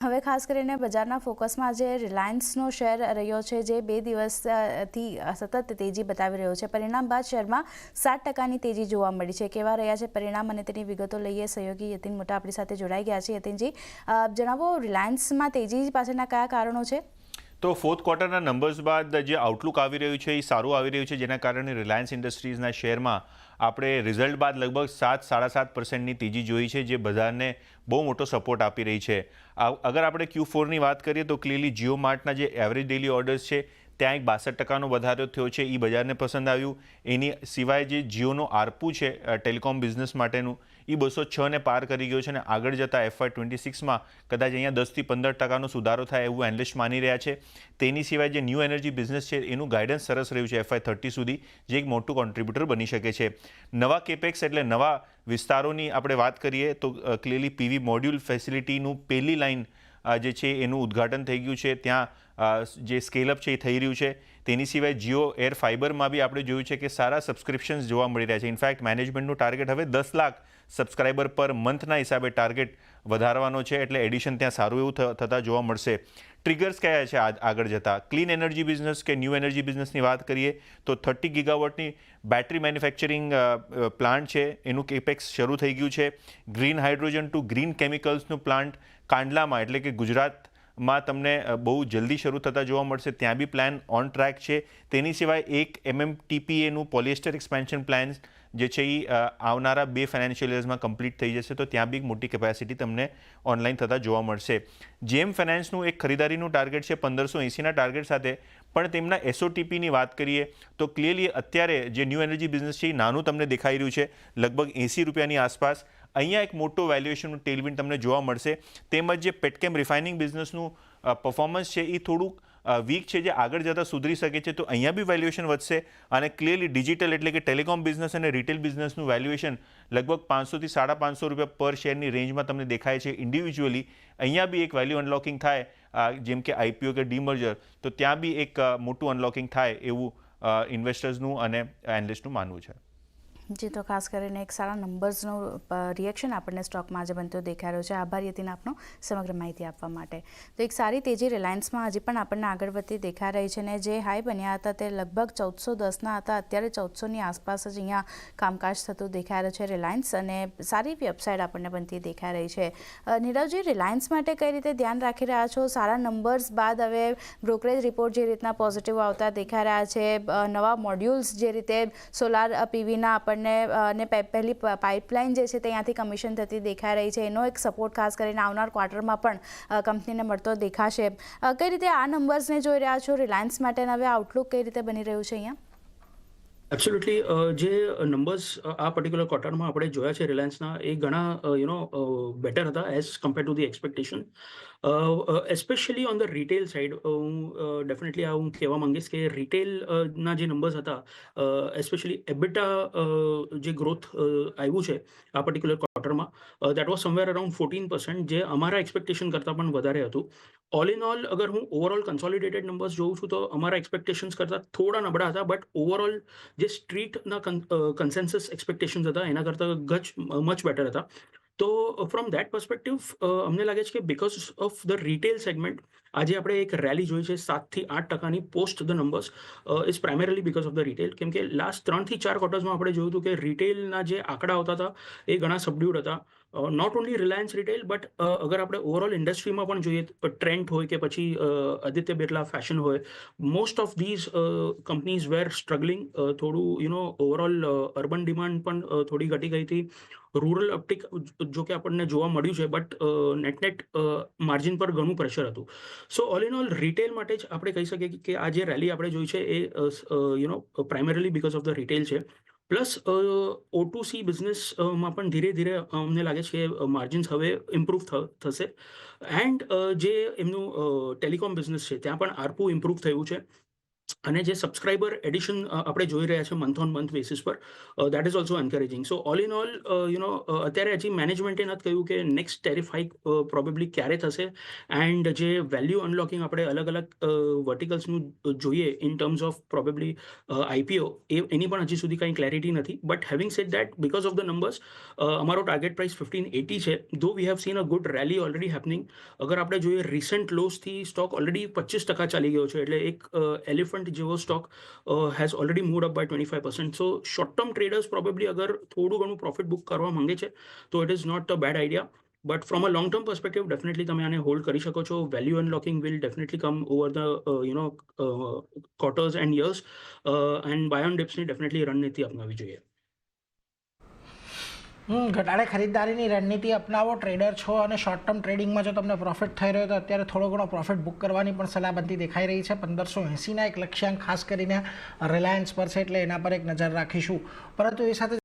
હવે ખાસ કરીને બજારના ફોકસમાં જે રિલાયન્સનો શેર રહ્યો છે, જે 2 દિવસથી સતત તેજી બતાવી રહ્યો છે. પરિણામ બાદ શેરમાં 7%ની તેજી જોવા મળી છે. કેવા રહ્યા છે પરિણામ અને તેની વિગતો લઈએ. સહયોગી યતિન મોટા આપણી સાથે જોડાઈ ગયા છે. યતિનજી, જણાવો, રિલાયન્સમાં તેજી પાછળના કયા કારણો છે? તો ફોર્થ ક્વાર્ટરના નંબર્સ બાદ જે આઉટલુક આવી રહ્યું છે એ સારું આવી રહ્યું છે, જેના કારણે રિલાયન્સ ઇન્ડસ્ટ્રીઝના શેરમાં આપણે રિઝલ્ટ બાદ લગભગ 7-7.5%ની તેજી જોઈ છે, જે બજારને બહુ મોટો સપોર્ટ આપી રહી છે. અગર આપણે Q4ની વાત કરીએ તો ક્લિયરલી જીઓ માર્ટના જે એવરેજ ડેલી ઓર્ડર્સ છે ત્યાં એક 62%નો વધારો થયો છે, એ બજારને પસંદ આવ્યું. એની સિવાય જે જીઓનો આરપુ છે ટેલિકોમ બિઝનેસ માટેનું, એ 206ને પાર કરી ગયો છે અને આગળ જતાં FY26માં કદાચ અહીંયા 10-15% સુધારો થાય એવું એનાલિસ્ટ માની રહ્યા છે. તેની સિવાય જે ન્યૂ એનર્જી બિઝનેસ છે એનું ગાઈડન્સ સરસ રહ્યું છે FY30 સુધી, જે એક મોટું કોન્ટ્રીબ્યુટર બની શકે છે. નવા કેપેક્સ એટલે નવા વિસ્તારોની આપણે વાત કરીએ તો ક્લિયરલી પીવી મોડ્યુલ ફેસિલિટીનું પહેલી લાઇન જે છે એનું ઉદ્ઘાટન થઈ ગયું છે. ત્યાં જે સ્કેલઅપ છે એ થઈ રહ્યું છે. તેની સિવાય જીઓ એર ફાઇબરમાં બી આપણે જોયું છે કે સારા સબસ્ક્રિપ્શન્સ જોવા મળી રહ્યા છે. ઇનફેક્ટ મેનેજમેન્ટનું ટાર્ગેટ હવે 10 લાખ સબસ્ક્રાઇબર પર મંથના હિસાબે ટાર્ગેટ વધારવાનો છે, એટલે એડિશન ત્યાં સારું એવું થતાં જોવા મળશે. ટ્રિગર્સ કયા છે આગળ જતાં? ક્લીન એનર્જી બિઝનેસ કે ન્યૂ એનર્જી બિઝનેસની વાત કરીએ તો 30 ગીગાવોટની બેટરી મેન્યુફેક્ચરિંગ પ્લાન્ટ છે, એનું કેપેક્સ શરૂ થઈ ગયું છે. ગ્રીન હાઇડ્રોજન ટુ ગ્રીન કેમિકલ્સનું પ્લાન્ટ કાંડલામાં એટલે કે ગુજરાતમાં તમને બહુ જલ્દી શરૂ થતા જોવા મળશે. ત્યાં બી પ્લાન ઓન ટ્રેક છે. તેની સિવાય 1 MMTPAનું પોલિએસ્ટર એક્સપેન્શન પ્લાન જે છે એ આવનારા 2 ફાઇનાન્શિયલ યર્સમાં કમ્પ્લીટ થઈ જશે, તો ત્યાં બી મોટી કેપેસિટી તમને ઓનલાઈન થતાં જોવા મળશે. જેમ ફાઇનાન્સનું એક ખરીદારીનું ટાર્ગેટ છે 1580ના ટાર્ગેટ સાથે, પણ તેમના SOTPની વાત કરીએ તો ક્લિયરલી અત્યારે જે ન્યૂ એનર્જી બિઝનેસ છે એ નાનું તમને દેખાઈ રહ્યું છે, લગભગ ₹80ની આસપાસ. અહીંયા એક મોટો વેલ્યુએશનનું ટેલવિન તમને જોવા મળશે. તેમજ જે પેટકેમ રિફાઇનિંગ બિઝનેસનું પરફોર્મન્સ છે એ થોડુંક વીક છે, જે આગળ જતાં સુધરી શકે છે, તો અહીંયા બી વેલ્યુએશન વધશે. અને ક્લિયરલી ડિજિટલ એટલે કે ટેલિકોમ બિઝનેસ અને રિટેલ બિઝનેસનું વેલ્યુએશન લગભગ ₹500 થી ₹550 પર શેરની રેન્જમાં તમને દેખાય છે ઇન્ડિવિજ્યુઅલી. અહીંયા બી એક વેલ્યુ અનલોકિંગ થાય, જેમ કે IPO કે ડીમર્જર, તો ત્યાં બી એક મોટું અનલોકિંગ થાય એવું ઇન્વેસ્ટર્સનું અને એનાલિસ્ટનું માનવું છે. જી, તો ખાસ કરીને એક સારા નંબર્સનું રિએક્શન આપણને સ્ટોકમાં આજે બનતો દેખાઈ રહ્યો છે. આભાર યતિન આપનો સમગ્ર માહિતી આપવા માટે. તો એક સારી તેજી રિલાયન્સમાં હજી પણ આપણને આગળ વધતી દેખાઈ રહી છે, ને જે હાઈ બન્યા હતા તે લગભગ 1410ના હતા, અત્યારે 1400ની આસપાસ જ અહીંયા કામકાજ થતું દેખાઈ રહ્યું છે રિલાયન્સ, અને સારી એવી અપસાઇડ આપણને બનતી દેખાઈ રહી છે. નીરવજી, રિલાયન્સ માટે કઈ રીતે ધ્યાન રાખી રહ્યા છો? સારા નંબર્સ બાદ હવે બ્રોકરેજ રિપોર્ટ જે રીતના પોઝિટિવ આવતા દેખાઈ રહ્યા છે, નવા મોડ્યુલ્સ જે રીતે સોલાર પીવીના આપણને અને પહેલી પાઇપલાઇન જે છે ત્યાંથી કમિશન થતી દેખાઈ રહી છે, એનો એક સપોર્ટ ખાસ કરીને આવનાર ક્વાર્ટરમાં પણ કંપનીને મળતો દેખાશે. કઈ રીતે આ નંબર્સને જોઈ રહ્યા છો? રિલાયન્સ માટે હવે આઉટલુક કઈ રીતે બની રહ્યું છે અહીંયા? એબ્સોલ્યુટલી, જે નંબર્સ આ પર્ટિક્યુલર ક્વાર્ટરમાં આપણે જોયા છે રિલાયન્સના, એ ઘણા બેટર હતા as compare to the expectation. Especially on the retail side હું ડેફિનેટલી હું કહેવા માંગીશ કે રિટેલના જે નંબર્સ હતા, એસ્પેશિયલી એબિટા જે ગ્રોથ આવ્યું છે આ પર્ટિક્યુલર ક્વાર્ટરમાં, દેટ વોઝ સમવેર અરાઉન્ડ 14%, જે અમારા એક્સપેક્ટેશન કરતાં પણ વધારે હતું. ઓલ ઇન ઓલ, અગર હું ઓવરઓલ કન્સોલિડેટેડ નંબર્સ જોઉં છું તો અમારા એક્સપેક્ટેશન્સ કરતાં થોડા નબળા હતા, બટ ઓવરઓલ જે સ્ટ્રીટના કન્સેન્સસ એક્સપેક્ટેશન્સ હતા એના કરતાં મચ બેટર હતા. તો ફ્રોમ દેટ પર્સપેક્ટિવ અમને લાગે છે કે because of the retail segment આજે આપણે એક રેલી જોઈ છે 7-8%ની post the numbers, is primarily because of the retail. કેમ કે લાસ્ટ 3-4 ક્વાર્ટર્સમાં આપણે જોયું હતું કે રિટેલના જે આંકડા આવતા હતા એ ઘણા સબડ્યુડ હતા. Not only Reliance Retail, but અગર આપણે ઓવરઓલ ઇન્ડસ્ટ્રીમાં પણ જોઈએ, ટ્રેન્ટ હોય કે પછી આદિત્ય બિરલા ફેશન હોય, most of these companies were struggling. થોડું ઓવરઓલ અર્બન ડિમાન્ડ પણ થોડી ઘટી ગઈ હતી. રૂરલ અપટિક જો કે આપણને જોવા મળ્યું છે, બટ નેટ માર્જિન પર ઘણું પ્રેશર હતું. સો ઓલ ઇન ઓલ રિટેલ માટે જ આપણે કહી શકીએ કે આ જે રેલી આપણે જોઈ છે એ primarily because of the retail છે. પ્લસ O2C બિઝનેસમાં પણ ધીરે ધીરે અમને લાગે છે કે માર્જિન્સ હવે ઇમ્પ્રૂવ થશે. એન્ડ જે એમનું ટેલિકોમ બિઝનેસ છે ત્યાં પણ આરપુ ઇમ્પ્રૂવ થયું છે. અને જે સબસ્ક્રાઇબર એડિશન આપણે જોઈ રહ્યા છે મંથ ઓન મંથ બેસિસ પર, that is also encouraging. So all in all અત્યારે હજી મેનેજમેન્ટે નથી કહ્યું કે નેક્સ્ટ ટેરિફ હાઇક પ્રોબેબલી ક્યારે થશે, એન્ડ જે વેલ્યુ અનલોકિંગ આપણે અલગ અલગ વર્ટિકલ્સનું જોઈએ in terms of probably IPO, એની પણ હજી સુધી કંઈ ક્લેરિટી નથી. But having said that, because of the numbers અમારો ટાર્ગેટ પ્રાઇસ 1580 છે. Though we have seen a good rally already happening. અગર આપણે જોઈએ રિસન્ટ લોસથી સ્ટોક ઓલરેડી 25% ચાલી ગયો છે, એટલે એક એલિફન્ટ જેવો stock has already moved up by 25%. So short term traders probably અગર થોડું ઘણું પ્રોફિટ બુક કરવા માંગે છે તો it is not a bad idea. But from a long term perspective definitely તમે આને હોલ્ડ કરી શકો છો. Value unlocking will definitely come over the quarters and years, and buy on ડિપ્સની ડેફિનેટલી રણનીતિ અપનાવવી જોઈએ. ઘટાડે ખરીદદારીની રણનીતિ અપનાવો. ટ્રેડર છો અને શોર્ટ ટર્મ ટ્રેડિંગમાં જો તમને પ્રોફિટ થઈ રહ્યો તો અત્યારે થોડો ઘણો પ્રોફિટ બુક કરવાની પણ સલાહ બનતી દેખાઈ રહી છે. 1580ના એક લક્ષ્યાંક ખાસ કરીને રિલાયન્સ પર છે, એટલે એના પર એક નજર રાખીશું. પરંતુ એ સાથે